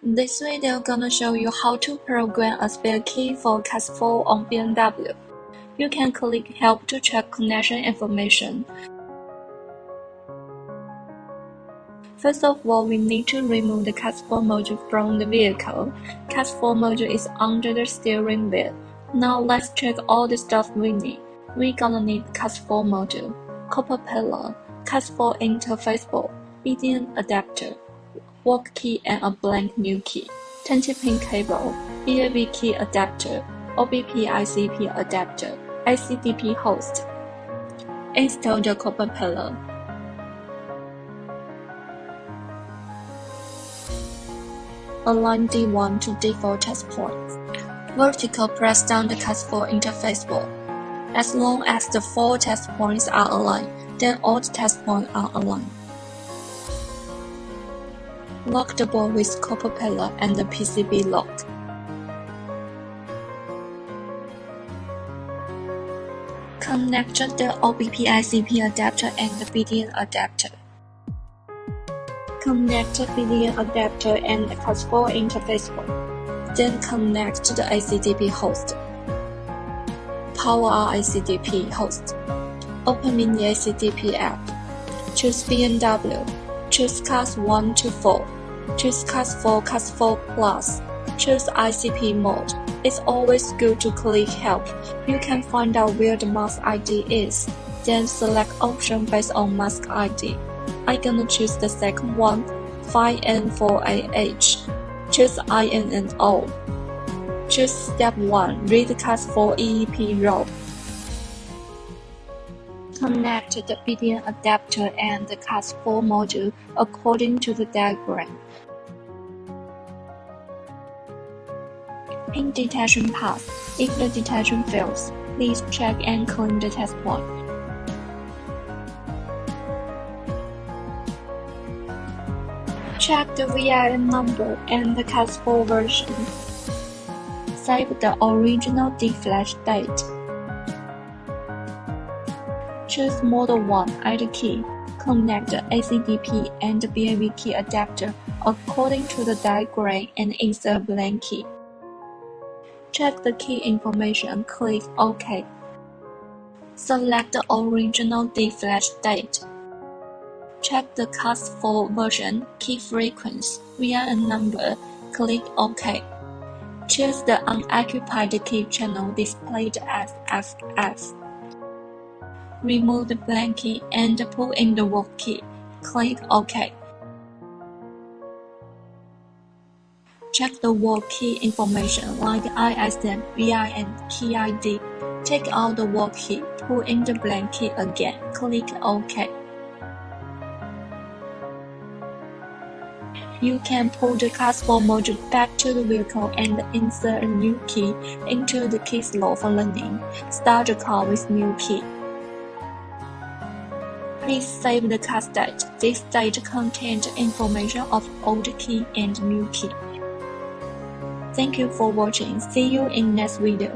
This video gonna show you how to program a spare key for CAS4 on BMW. You can click Help to check connection information. First of all, we need to remove the CAS4 module from the vehicle. CAS4 module is under the steering wheel. Now let's check all the stuff we need. We gonna need CAS4 module, copper pillar, CAS4 interface board, BDN adapter, work key and a blank new key, 20-pin cable, BMW key adapter, OBP ICP adapter, ACDP host. Install the copper pillar. Align D1 to D4 test points. Vertical press down the CAS4 interface board. As long as the 4 test points are aligned, then all the test points are aligned. Lock the board with copper pillar and the PCB lock. Connect the OBP ICP adapter and the BDN adapter. Connect the BDN adapter and the CAS4 interface board. Then connect to the ACDP host. Power our ACDP host. Open in the ACDP app. Choose BMW. Choose CAS1 to 4. Choose CAS4, CAS4 Plus. Choose ICP mode. It's always good to click Help. You can find out where the mask ID is. Then select option based on mask ID. I'm gonna choose the second one, 5N4AH. Choose INNO. Choose step 1, read CAS4 EEP row. Connect the BDN adapter and the CAS4 module according to the diagram. Pin detection pass. If the detection fails, please check and clean the test point. Check the VIN number and the CAS4 version. Save the original D-flash date. Choose Model 1, add key. Connect the ACDP and the BMW key adapter according to the diagram and insert blank key. Check the key information and click OK. Select the original D-flash date. Check the CAS4 version, key frequency, VIN number, click OK. Choose the unoccupied key channel displayed as FF. Remove the blank key and pull in the work key. Click OK. Check the work key information like ISM, VIN, key ID. Take out the work key, pull in the blank key again. Click OK. You can pull the CAS4 module back to the vehicle and insert a new key into the key slot for learning. Start the car with new key. Please save the CAS date. This date contains information of old key and new key. Thank you for watching. See you in next video.